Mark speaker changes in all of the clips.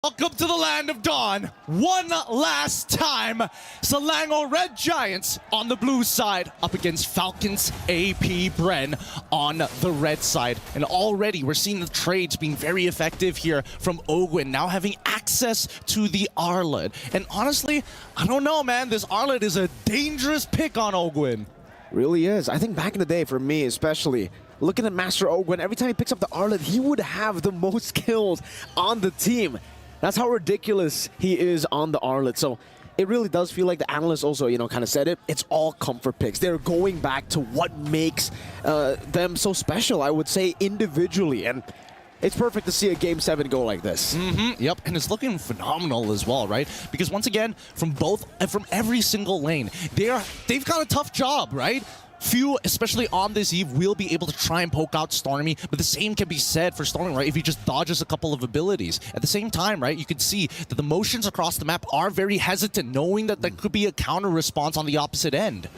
Speaker 1: Welcome to the land of dawn. One last time, Selangor Red Giants on the blue side up against Falcon's AP Bren on the red side. And already we're seeing the trades being very effective here from Ogwin, now having access to the Arlet. And honestly, I don't know, man. This Arlet is a dangerous pick on Ogwin.
Speaker 2: Really is. I think back in the day, for me especially, looking at Master Ogwin, every time he picks up the Arlet, he would have the most kills on the team. That's how ridiculous he is on the Arlet. So it really does feel like the analysts also, kind of said it. It's all comfort picks. They're going back to what makes them so special, I would say, individually. And it's perfect to see a Game 7 go like this.
Speaker 1: Yep, and it's looking phenomenal as well, right? Because once again, from every single lane, they've got a tough job, right? Few, especially on this eve, will be able to try and poke out Stormy, but the same can be said for Stormy, right? If he just dodges a couple of abilities. At the same time, right, you can see that the motions across the map are very hesitant, knowing that there could be a counter response on the opposite end.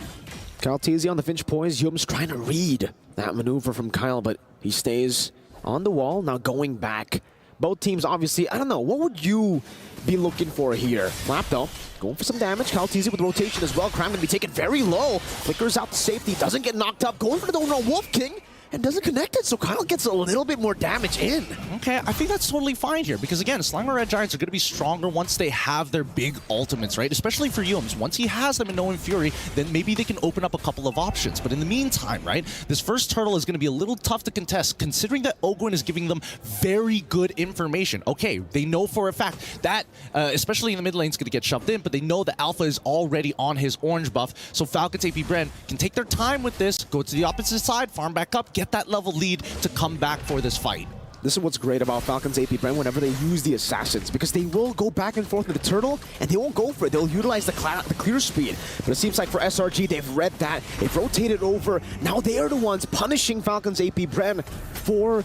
Speaker 2: Kaltizi on the Finch Poise. Yum's trying to read that maneuver from Kyle, but he stays on the wall, now going back. Both teams, obviously, I don't know, what would you be looking for here? Flap, though, going for some damage. Kaltizi with rotation as well. Cram going to be taken very low. Flickers out to safety, doesn't get knocked up. Going for the overall Wolf King, and doesn't connect it, so Kyle gets a little bit more damage in.
Speaker 1: Okay, I think that's totally fine here, because again, Selangor Red Giants are going to be stronger once they have their big ultimates, right? Especially for Yums. Once he has them in No Fury, then maybe they can open up a couple of options. But in the meantime, right, this first turtle is going to be a little tough to contest, considering that Ogwin is giving them very good information. Okay, they know for a fact that, especially in the mid lane, is going to get shoved in, but they know that Alpha is already on his orange buff, so Falcon's AP Bren can take their time with this, go to the opposite side, farm back up, get that level lead to come back for this fight.
Speaker 2: This is what's great about Falcon's AP Bren whenever they use the Assassins, because they will go back and forth with the turtle, and they won't go for it. They'll utilize the clear speed. But it seems like for SRG, they've read that. They've rotated over. Now they are the ones punishing Falcon's AP Bren for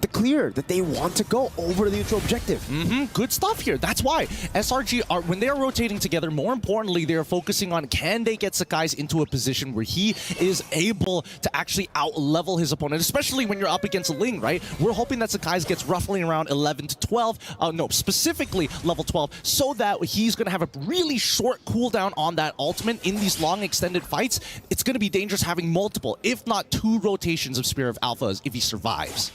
Speaker 2: the clear that they want to go over the neutral objective.
Speaker 1: Good stuff here. That's why SRG are, when they're rotating together, more importantly, they're focusing on can they get Sakai's into a position where he is able to actually out-level his opponent, especially when you're up against Ling, right? We're hoping that Sakai's gets roughly around 11 to 12, no, specifically level 12, so that he's going to have a really short cooldown on that ultimate in these long extended fights. It's going to be dangerous having multiple, if not 2 rotations of Spear of Alphas if he survives.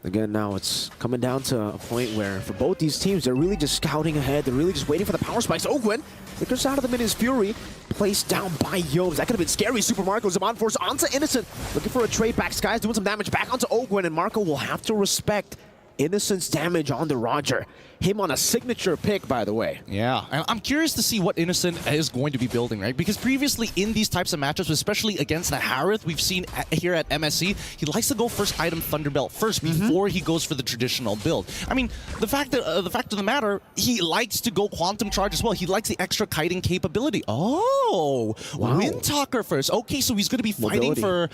Speaker 2: Again, now it's coming down to a point where for both these teams, they're really just scouting ahead. They're really just waiting for the power spikes. Ogwin flickers out of the Minions Fury, placed down by Yomes. That could have been scary. Super Marco, Zaman Force onto Innocent, looking for a trade back. Sky's doing some damage back onto Ogwin, and Marco will have to respect Innocent's damage on the Roger. Him on a signature pick, by the way.
Speaker 1: Yeah, and I'm curious to see what Innocent is going to be building, right? Because previously in these types of matchups, especially against the Harith, we've seen here at MSC, he likes to go first item Thunderbelt first before he goes for the traditional build. I mean, the fact of the matter, he likes to go Quantum Charge as well. He likes the extra kiting capability. Oh, wow. Windtalker first. Okay, so he's going to be fighting for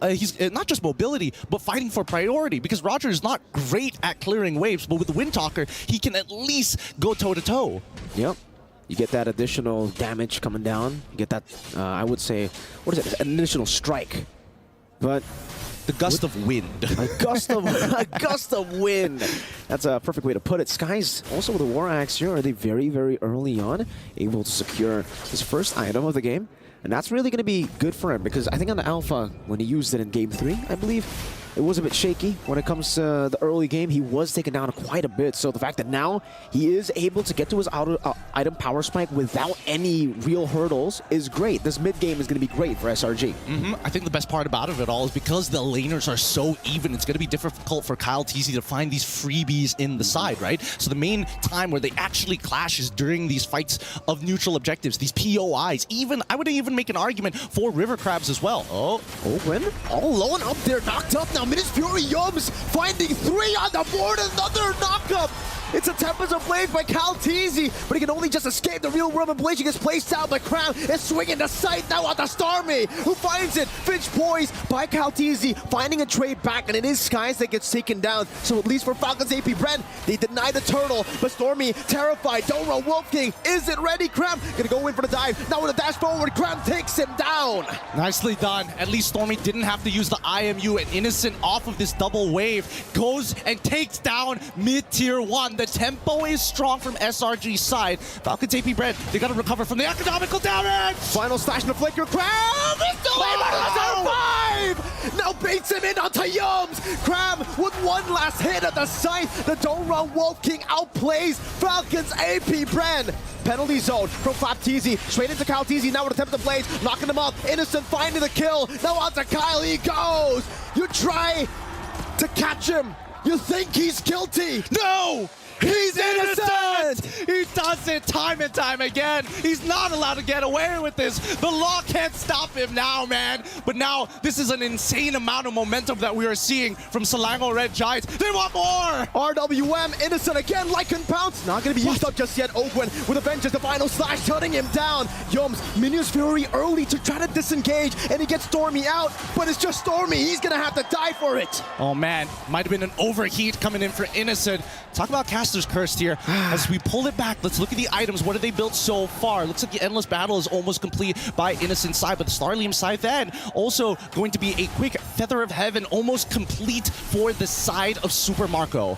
Speaker 1: he's not just mobility, but fighting for priority, because Roger is not great at clearing waves, but with the Windtalker, he can at least go toe-to-toe.
Speaker 2: Yep. You get that additional damage coming down. You get that, I would say, what is it? An additional strike. But
Speaker 1: the gust of wind.
Speaker 2: A gust of wind. That's a perfect way to put it. Skies also with the War Axe here. Are they very, very early on able to secure his first item of the game? And that's really going to be good for him, because I think on the Alpha, when he used it in Game 3, I believe, it was a bit shaky when it comes to the early game. He was taken down quite a bit. So the fact that now he is able to get to his item power spike without any real hurdles is great. This mid game is going to be great for SRG.
Speaker 1: I think the best part about it all is because the laners are so even, it's going to be difficult for Kaltizi to find these freebies in the side, right? So the main time where they actually clash is during these fights of neutral objectives, these POIs. Even, I would even make an argument for River Crabs as well. Oh,
Speaker 2: Ogwin all alone up there, knocked up now. Minions Fury Yums finding 3 on the board, another knockup. It's a Tempest of Blade by Kaltizi, but he can only just escape the real world, and Blade gets placed down, but Crown is swinging the sight now on the Starmie, who finds it. Finch Poise by Kaltizi, finding a trade back, and it is Skies that gets taken down. So at least for Falcon's AP Bren, they deny the turtle, but Stormy terrified. Don't run Wolf King isn't ready. Cram gonna go in for the dive. Now with a dash forward, Cram takes him down.
Speaker 1: Nicely done. At least Stormy didn't have to use the IMU, and Innocent off of this double wave goes and takes down mid-tier 1. The tempo is strong from SRG's side. Falcon's AP Bren, they gotta recover from the economical damage!
Speaker 2: Final slash and a flicker. Cram! He's still able to survive! Now baits him in onto Yums! Cram with one last hit at the site. The Don't Run Wolf King outplays Falcon's AP Bren. Penalty zone from Flapteezy. Straight into Calteezy. Now with attempt to blaze. Knocking him off. Innocent finding the kill. Now onto Kyle. He goes. You try to catch him. You think he's guilty.
Speaker 1: No!
Speaker 2: He's innocent!
Speaker 1: He does it time and time again. He's not allowed to get away with this. The law can't stop him now, man. But now, this is an insane amount of momentum that we are seeing from Selangor Red Giants. They want more!
Speaker 2: RWM, innocent again, Lycan Pounce. Not going to be used up just yet. Oakwen with a vengeance, the final slash, shutting him down. Yums, Minions Fury early to try to disengage, and he gets Stormy out, but it's just Stormy. He's going to have to die for it.
Speaker 1: Oh, man. Might have been an overheat coming in for Innocent. Talk about Caster's Cursed here. As we pull it back, let's look at the items. What have they built so far? Looks like the Endless Battle is almost complete by Innocent's side, but the Starlium side then also going to be a quick Feather of Heaven, almost complete for the side of Super Marco.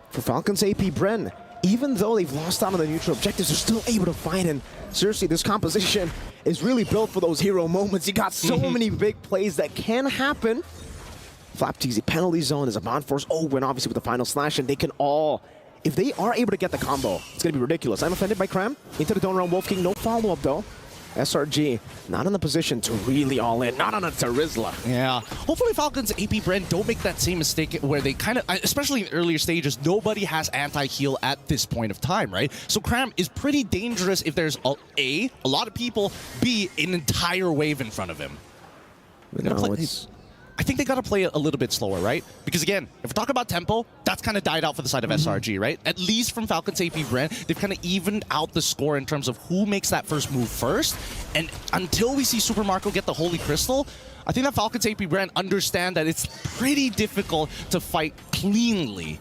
Speaker 2: For Falcon's AP Bren, even though they've lost out on the neutral objectives, they're still able to fight. And seriously, this composition is really built for those hero moments. You got so many big plays that can happen. Flapteezy penalty zone is a bond force. Owen obviously with the final slash, and they can all, if they are able to get the combo, it's gonna be ridiculous. I'm offended by Cram into the Don't Run Wolf King. No follow-up though. SRG not in the position to really all in, not on a Terizla.
Speaker 1: Yeah, hopefully Falcon's AP Bren don't make that same mistake where they kind of, especially in earlier stages, nobody has anti-heal at this point of time, right? So Cram is pretty dangerous if there's a lot of people, B, an entire wave in front of him. I think they got to play it a little bit slower, right? Because again, if we're talking about tempo, that's kind of died out for the side of SRG, right? At least from Falcon's AP Bren, they've kind of evened out the score in terms of who makes that first move first. And until we see Super Marco get the Holy Crystal, I think that Falcon's AP Bren understand that it's pretty difficult to fight cleanly.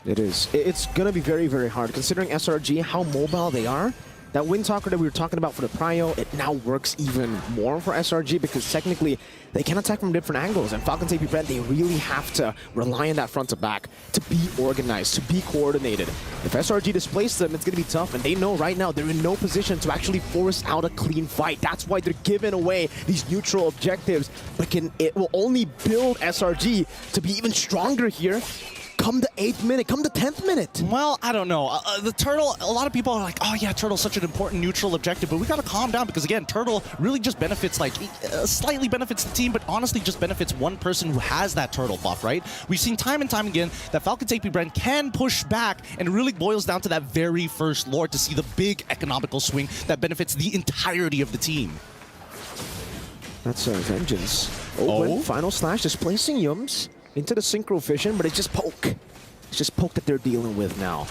Speaker 2: It is. It's going to be very, very hard, considering SRG, how mobile they are. That Wind Talker that we were talking about for the Prio, it now works even more for SRG because technically they can attack from different angles, and Falcon's AP Bren, they really have to rely on that front to back to be organized, to be coordinated. If SRG displaces them, it's going to be tough, and they know right now they're in no position to actually force out a clean fight. That's why they're giving away these neutral objectives, but it will only build SRG to be even stronger here. Come the 8th minute, come the 10th minute.
Speaker 1: Well, I don't know. The Turtle, a lot of people are like, oh yeah, Turtle's such an important neutral objective, but we gotta calm down because again, Turtle really just benefits, like, slightly benefits the team, but honestly just benefits one person who has that Turtle buff, right? We've seen time and time again that Falcon's AP Bren can push back, and it really boils down to that very first Lord to see the big economical swing that benefits the entirety of the team.
Speaker 2: That's Vengeance. Oh, final slash displacing Yums into the Synchro Fission, but it's just poke. It's just poke that they're dealing with now.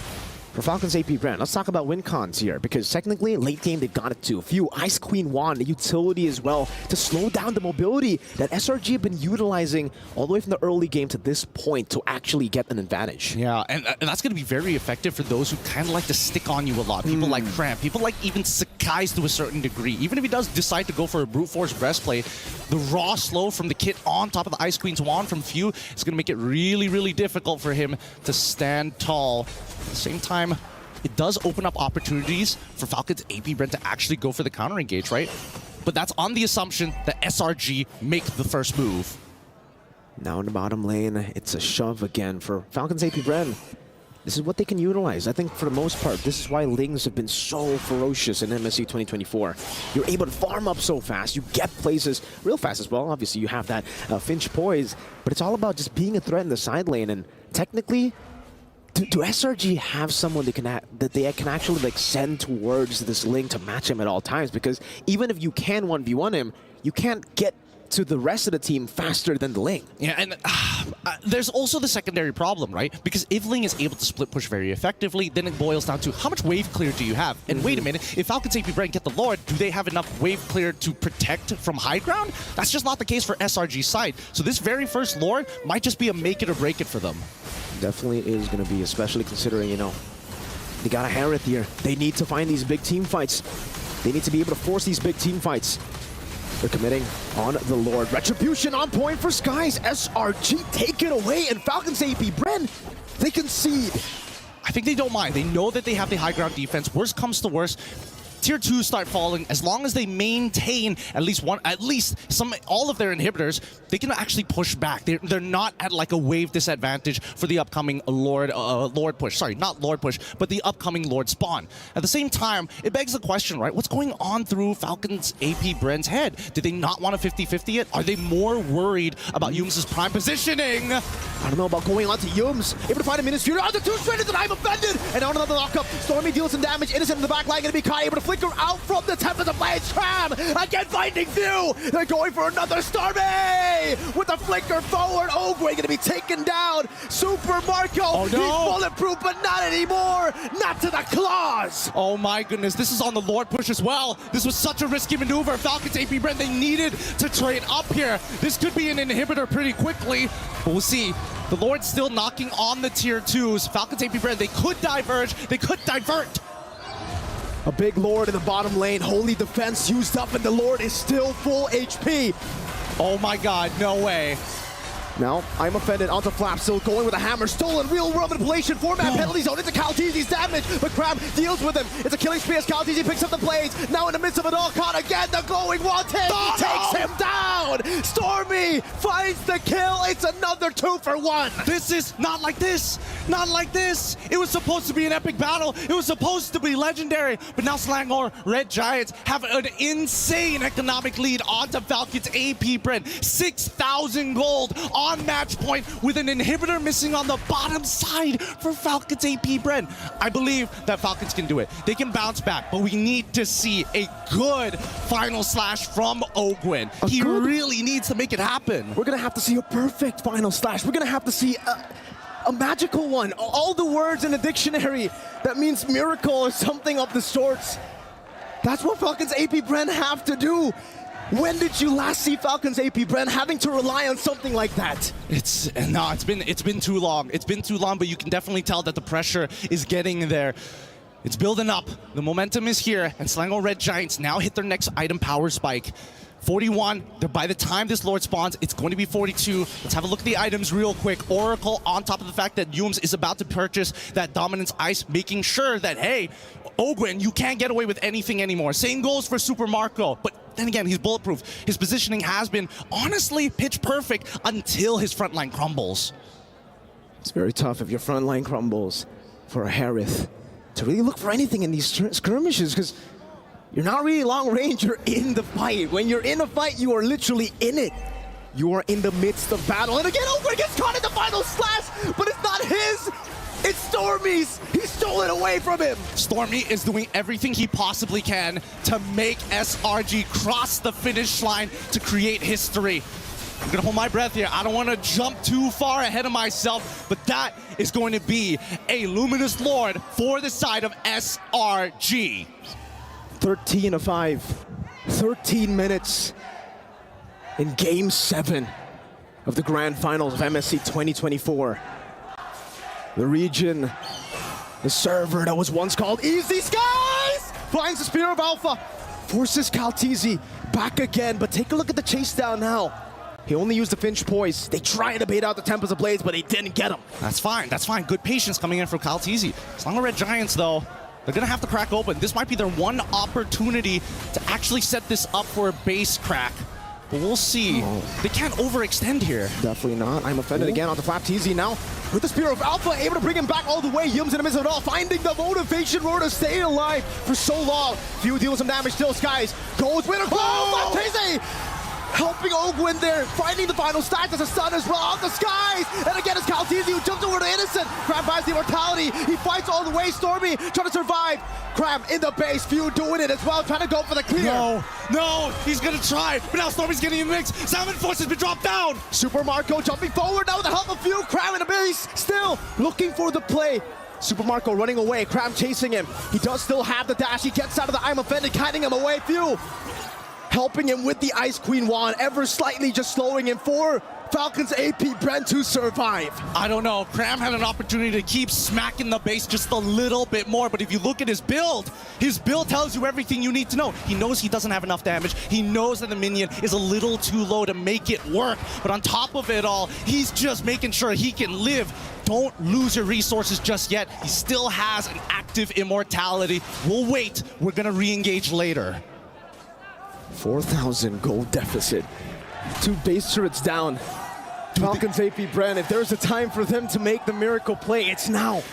Speaker 2: For Falcon's AP Bren, let's talk about win cons here, because technically, late game, they got it too. A few Ice Queen Wand, the utility as well, to slow down the mobility that SRG have been utilizing all the way from the early game to this point to actually get an advantage.
Speaker 1: Yeah, and that's going to be very effective for those who kind of like to stick on you a lot. People like Cramp, people like even Sakai's to a certain degree. Even if he does decide to go for a Brute Force Breastplate, the raw slow from the kit on top of the Ice Queen's Wand from Few is going to make it really, really difficult for him to stand tall. At the same time, it does open up opportunities for Falcon's AP Bren to actually go for the counter engage, right? But that's on the assumption that SRG make the first move.
Speaker 2: Now in the bottom lane, it's a shove again for Falcon's AP Bren. This is what they can utilize. I think for the most part, this is why Lings have been so ferocious in MSC 2024. You're able to farm up so fast. You get places real fast as well. Obviously, you have that Finch poise, but it's all about just being a threat in the side lane. And technically, do SRG have someone that they can actually like send towards this Ling to match him at all times? Because even if you can 1v1 him, you can't get to the rest of the team faster than the Ling.
Speaker 1: Yeah, and there's also the secondary problem, right? Because if Ling is able to split push very effectively, then it boils down to how much wave clear do you have? And wait a minute, if Falcon's AP Bren get the Lord, do they have enough wave clear to protect from high ground? That's just not the case for SRG's side. So this very first Lord might just be a make it or break it for them.
Speaker 2: Definitely is going to be, especially considering, you know, they got a Harith here. They need to find these big team fights. They need to be able to force these big team fights. They're committing on the Lord. Retribution on point for Skies. SRG take it away, and Falcon's AP Bren, they concede.
Speaker 1: I think they don't mind. They know that they have the high ground defense. Worst comes to worst, Tier 2 start falling. As long as they maintain at least all of their inhibitors, they can actually push back. They're not at like a wave disadvantage for the upcoming Lord push. Sorry, not Lord push, but the upcoming Lord spawn. At the same time, it begs the question, right? What's going on through Falcon's AP Bren's head? Did they not want to 50-50 it? Are they more worried about Yums' prime positioning?
Speaker 2: I don't know about going on to Yums. Able to find a Ministry on the 2 straight into I'm offended. And on another lockup, Stormy deals some damage. Innocent in the back line, gonna be Kai able to flicker out from the Tempest of Blades. Cram again finding View. They're going for another Stormy with a flicker forward. Ogre gonna be taken down. Super Marco,
Speaker 1: oh, no.
Speaker 2: He's bulletproof, but not anymore. Not to the claws.
Speaker 1: Oh my goodness, this is on the Lord push as well. This was such a risky maneuver. Falcon's AP Bren, they needed to trade up here. This could be an inhibitor pretty quickly, but we'll see. The Lord's still knocking on the tier 2s. Falcon's AP Bren, they could diverge, they could divert.
Speaker 2: A big Lord in the bottom lane. Holy defense used up, and the Lord is still full HP.
Speaker 1: Oh my god, no way.
Speaker 2: Now, I'm offended onto Flap, still going with a hammer, stolen real world manipulation, format penalty zone into Calteezy's damage, but Cram deals with him. It's a killing spree as Calteezy picks up the blades. Now in the midst of it all, caught again, the glowing wanted, takes him down! Stormy finds the kill, it's another 2 for 1.
Speaker 1: This is not like this, not like this. It was supposed to be an epic battle, it was supposed to be legendary, but now Slangor Red Giants have an insane economic lead onto Falcon's AP Bren. 6,000 gold on match point with an inhibitor missing on the bottom side for Falcon's AP Bren. I believe that Falcons can do it. They can bounce back, but we need to see a good final slash from Ogwin. He really needs to make it happen.
Speaker 2: We're gonna have to see a perfect final slash. We're gonna have to see a magical one. All the words in the dictionary that means miracle or something of the sorts. That's what Falcon's AP Bren have to do. When did you last see Falcon's AP Bren having to rely on something like that?
Speaker 1: It's been too long. It's been too long, but you can definitely tell that the pressure is getting there. It's building up. The momentum is here, and Slangor Red Giants now hit their next item power spike. 41, by the time this Lord spawns, it's going to be 42. Let's have a look at the items real quick. Oracle, on top of the fact that Yums is about to purchase that Dominance Ice, making sure that, hey, Ogwin, you can't get away with anything anymore. Same goes for Super Marco, but then again, he's bulletproof. His positioning has been, honestly, pitch perfect until his front line crumbles.
Speaker 2: It's very tough if your front line crumbles for a Harith to really look for anything in these skirmishes, because you're not really long range, you're in the fight. When you're in a fight, you are literally in it. You are in the midst of battle. And again, Ogre gets caught in the final slash, but it's not his. It's Stormy's. He stole it away from him.
Speaker 1: Stormy is doing everything he possibly can to make SRG cross the finish line to create history. I'm gonna hold my breath here. I don't want to jump too far ahead of myself, but that is going to be a Luminous Lord for the side of SRG.
Speaker 2: 13-5, 13 minutes in Game 7 of the Grand Finals of MSC 2024. The region, the server that was once called Easy Skies, finds the Spear of Alpha, forces Calteezy back again, but take a look at the chase down now. He only used the Finch Poise. They tried to bait out the Tempest of Blades, but they didn't get him.
Speaker 1: That's fine, that's fine. Good patience coming in from Calteezy. Slangor Red Giants, though, they're gonna have to crack open. This might be their one opportunity to actually set this up for a base crack. But we'll see. They can't overextend here.
Speaker 2: Definitely not. I'm offended again onto Flapteezy now. With the Spear of Alpha, able to bring him back all the way. Yums in the midst of it all, finding the motivation roar to stay alive for so long. Few deals some damage, still Skies goes with a Flapteezy! Helping Ogwin there, finding the final stack as a stun as well on the Skies! And again, it's Calteezy who jumps over to Innocent. Crab buys the immortality, he fights all the way, Stormy trying to survive. Crab in the base, Few doing it as well, trying to go for the clear.
Speaker 1: No, he's gonna try, but now Stormy's getting in the mix. Salmon Force has been dropped down.
Speaker 2: Super Marco jumping forward now with the help of Few. Crab in the base, still looking for the play. Super Marco running away, Crab chasing him. He does still have the dash, he gets out of the I'm offended, kiting him away. Few helping him with the Ice Queen wand, ever slightly just slowing him for Falcon's AP Bren to survive.
Speaker 1: I don't know, Cram had an opportunity to keep smacking the base just a little bit more, but if you look at his build tells you everything you need to know. He knows he doesn't have enough damage, he knows that the minion is a little too low to make it work, but on top of it all, he's just making sure he can live don't lose your resources just yet. He still has an active immortality. We'll wait. We're going to re-engage later.
Speaker 2: 4,000 gold deficit. 2 base turrets down. Falcon's AP Bren, if there's a time for them to make the miracle play, it's now.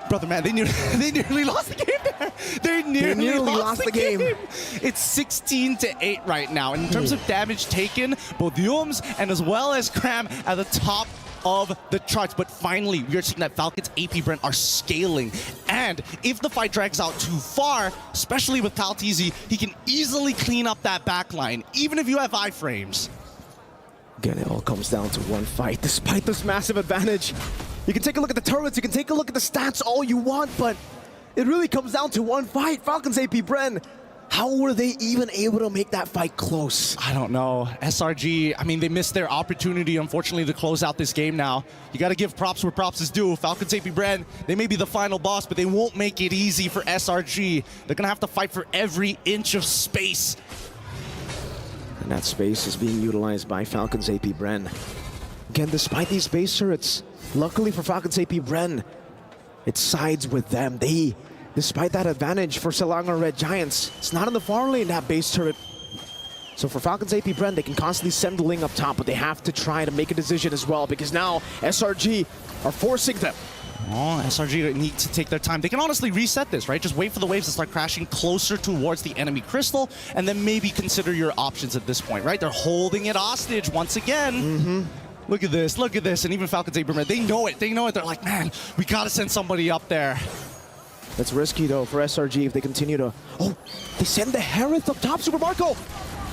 Speaker 1: Brother, man, they nearly lost the game there. They nearly lost the game. It's 16-8 right now. And in terms of damage taken, both Yums and as well as Cram at the top of the charts. But finally, we are seeing that Falcon's AP Bren are scaling. And if the fight drags out too far, especially with Calteezy, he can easily clean up that backline, even if you have iframes.
Speaker 2: Again, it all comes down to one fight. Despite this massive advantage, you can take a look at the turrets, you can take a look at the stats all you want, but it really comes down to one fight. Falcon's AP Bren, how were they even able to make that fight close?
Speaker 1: I don't know. SRG, I mean, they missed their opportunity, unfortunately, to close out this game now. You got to give props where props is due. Falcon's AP Bren, they may be the final boss, but they won't make it easy for SRG. They're going to have to fight for every inch of space.
Speaker 2: And that space is being utilized by Falcon's AP Bren. Again, despite these base turrets, luckily for Falcon's AP Bren, it sides with them. Despite that advantage for Selangor Red Giants, it's not in the far lane, that base turret. So for Falcon's AP Bren, they can constantly send the Ling up top, but they have to try to make a decision as well, because now SRG are forcing them.
Speaker 1: Oh, SRG need to take their time. They can honestly reset this, right? Just wait for the waves to start crashing closer towards the enemy crystal, and then maybe consider your options at this point, right? They're holding it hostage once again. Look at this, and even Falcon's AP Bren, they know it. They're like, man, we gotta send somebody up there.
Speaker 2: That's risky though for SRG if they continue to... Oh, they send the Harith up top. Super Marco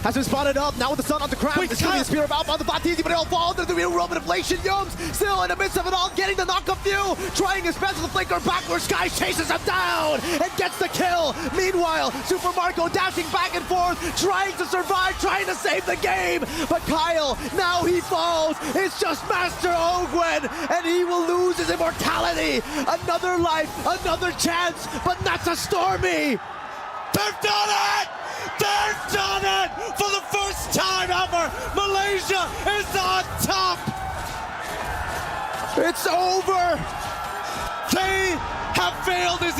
Speaker 2: has been spotted up. Now with the sun on the crowd. It's going to be a spear of outbound the Batizi, but it all falls into the real Roman inflation. Yums still in the midst of it all, getting the knock-up view. Trying his best with the flanker backwards. Sky chases him down and gets the kill. Meanwhile, Super Marco dashing back and forth, trying to survive, trying to save the game. But Kyle, now he falls. It's just Master Ogwen, and he will lose his immortality. Another life, another chance, but not to Stormy.
Speaker 1: They've done it! They've done it! For the first time ever, Malaysia is on top!
Speaker 2: It's over!
Speaker 1: They have failed as